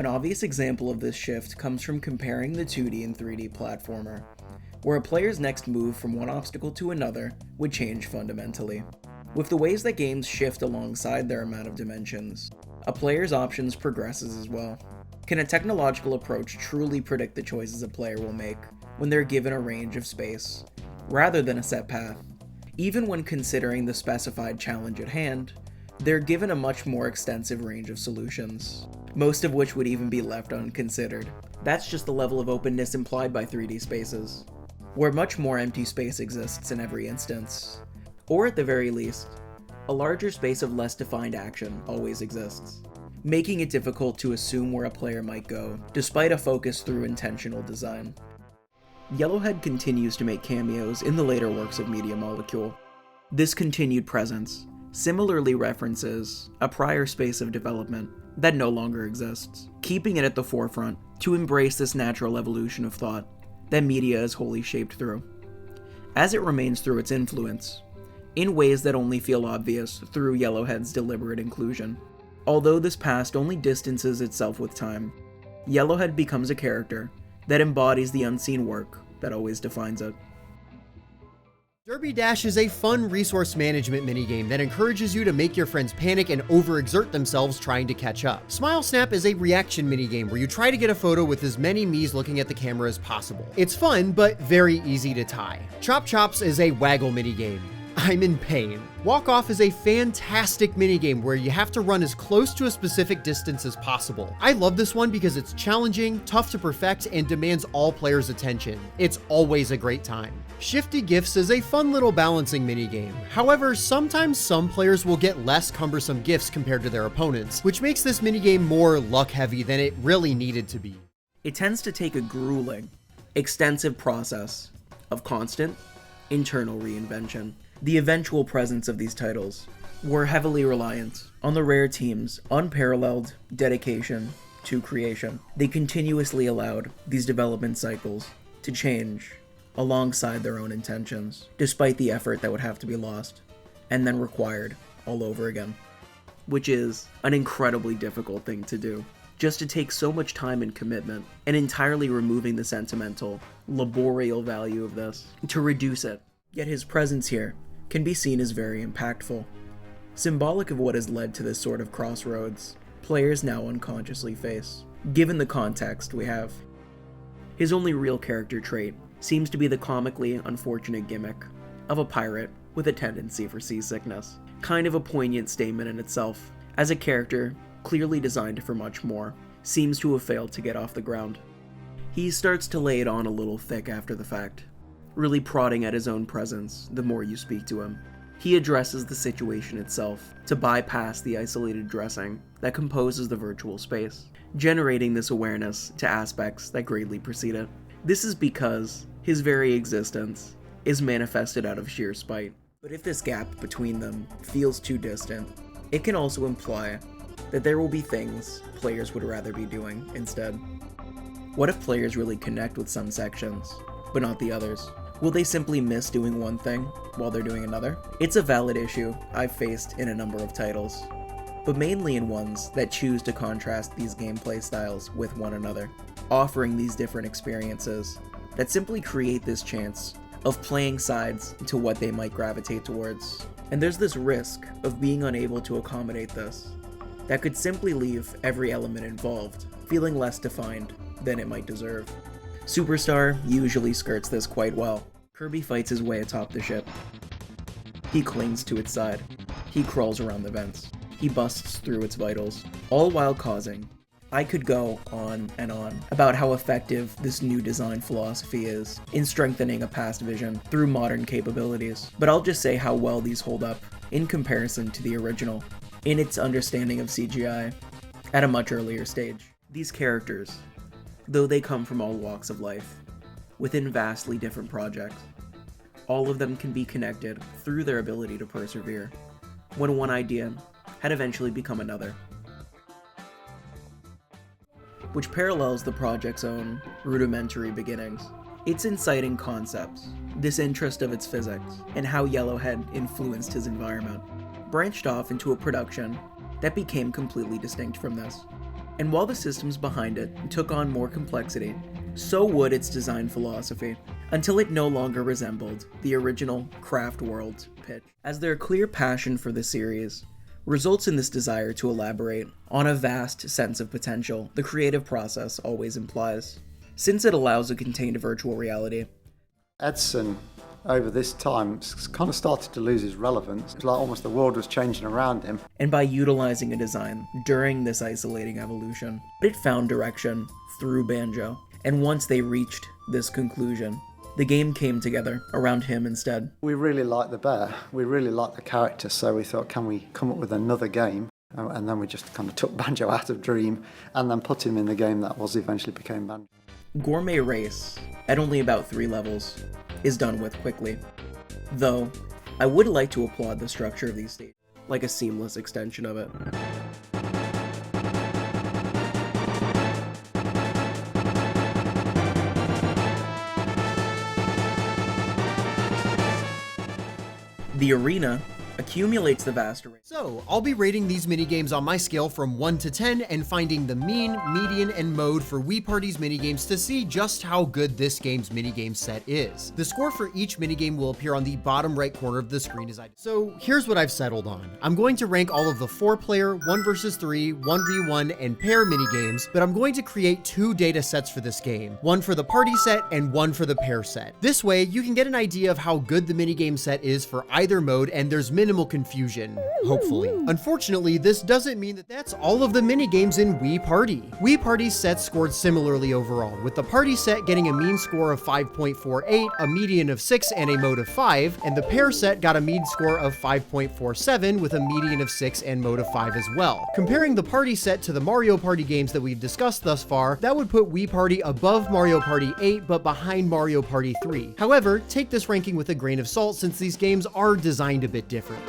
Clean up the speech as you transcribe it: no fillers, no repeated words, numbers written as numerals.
An obvious example of this shift comes from comparing the 2D and 3D platformer, where a player's next move from one obstacle to another would change fundamentally. With the ways that games shift alongside their amount of dimensions, a player's options progresses as well. Can a technological approach truly predict the choices a player will make when they're given a range of space, rather than a set path? Even when considering the specified challenge at hand, they're given a much more extensive range of solutions, most of which would even be left unconsidered. That's just the level of openness implied by 3D spaces, where much more empty space exists in every instance. Or at the very least, a larger space of less defined action always exists, making it difficult to assume where a player might go, despite a focus through intentional design. Yellowhead continues to make cameos in the later works of Media Molecule. This continued presence similarly references a prior space of development that no longer exists, keeping it at the forefront to embrace this natural evolution of thought that media is wholly shaped through, as it remains through its influence, in ways that only feel obvious through Yellowhead's deliberate inclusion. Although this past only distances itself with time, Yellowhead becomes a character that embodies the unseen work that always defines it. Derby Dash is a fun resource management minigame that encourages you to make your friends panic and overexert themselves trying to catch up. Smile Snap is a reaction minigame where you try to get a photo with as many me's looking at the camera as possible. It's fun, but very easy to tie. Chop Chops is a waggle minigame. I'm in pain. Walk Off is a fantastic minigame where you have to run as close to a specific distance as possible. I love this one because it's challenging, tough to perfect, and demands all players' attention. It's always a great time. Shifty Gifts is a fun little balancing minigame. However, sometimes some players will get less cumbersome gifts compared to their opponents, which makes this minigame more luck-heavy than it really needed to be. It tends to take a grueling, extensive process of constant, internal reinvention. The eventual presence of these titles were heavily reliant on the rare team's unparalleled dedication to creation. They continuously allowed these development cycles to change alongside their own intentions, despite the effort that would have to be lost and then required all over again, which is an incredibly difficult thing to do. Just to take so much time and commitment and entirely removing the sentimental, laborial value of this to reduce it. Yet his presence here can be seen as very impactful, symbolic of what has led to this sort of crossroads players now unconsciously face, given the context we have. His only real character trait seems to be the comically unfortunate gimmick of a pirate with a tendency for seasickness, kind of a poignant statement in itself, as a character clearly designed for much more seems to have failed to get off the ground. He starts to lay it on a little thick after the fact, really prodding at his own presence the more you speak to him. He addresses the situation itself to bypass the isolated dressing that composes the virtual space, generating this awareness to aspects that greatly precede it. This is because his very existence is manifested out of sheer spite. But if this gap between them feels too distant, it can also imply that there will be things players would rather be doing instead. What if players really connect with some sections, but not the others? Will they simply miss doing one thing while they're doing another? It's a valid issue I've faced in a number of titles, but mainly in ones that choose to contrast these gameplay styles with one another, offering these different experiences that simply create this chance of playing sides to what they might gravitate towards. And there's this risk of being unable to accommodate this that could simply leave every element involved feeling less defined than it might deserve. Superstar usually skirts this quite well. Kirby fights his way atop the ship. He clings to its side. He crawls around the vents. He busts through its vitals, all while causing. I could go on and on about how effective this new design philosophy is in strengthening a past vision through modern capabilities, but I'll just say how well these hold up in comparison to the original, in its understanding of CGI at a much earlier stage. These characters, though they come from all walks of life, within vastly different projects, all of them can be connected through their ability to persevere, when one idea had eventually become another, which parallels the project's own rudimentary beginnings. Its inciting concepts, this interest of its physics, and how Yellowhead influenced his environment, branched off into a production that became completely distinct from this. And while the systems behind it took on more complexity, so would its design philosophy, until it no longer resembled the original Craft World pitch. As their clear passion for the series results in this desire to elaborate on a vast sense of potential the creative process always implies, since it allows a contained virtual reality. Edson, over this time, kind of started to lose his relevance. It's like almost the world was changing around him. And by utilizing a design during this isolating evolution, it found direction through Banjo. And once they reached this conclusion, the game came together around him instead. We really liked the bear. We really liked the character, so we thought, can we come up with another game? And then we just kind of took Banjo out of Dream and then put him in the game that eventually became Banjo. Gourmet Race, at only about 3 levels, is done with quickly. Though, I would like to applaud the structure of these stages, like a seamless extension of it. The arena accumulates the vast array. So, I'll be rating these minigames on my scale from 1 to 10 and finding the mean, median, and mode for Wii Party's minigames to see just how good this game's minigame set is. The score for each minigame will appear on the bottom right corner of the screen as I do. So, here's what I've settled on. I'm going to rank all of the 4-player, 1 vs 3, 1v1, and pair minigames, but I'm going to create 2 data sets for this game. One for the party set and one for the pair set. This way, you can get an idea of how good the minigame set is for either mode, and there's minimal confusion, hopefully. Unfortunately, this doesn't mean that that's all of the minigames in Wii Party. Wii Party's sets scored similarly overall, with the party set getting a mean score of 5.48, a median of 6, and a mode of 5, and the pair set got a mean score of 5.47 with a median of 6 and mode of 5 as well. Comparing the party set to the Mario Party games that we've discussed thus far, that would put Wii Party above Mario Party 8 but behind Mario Party 3. However, take this ranking with a grain of salt since these games are designed a bit different.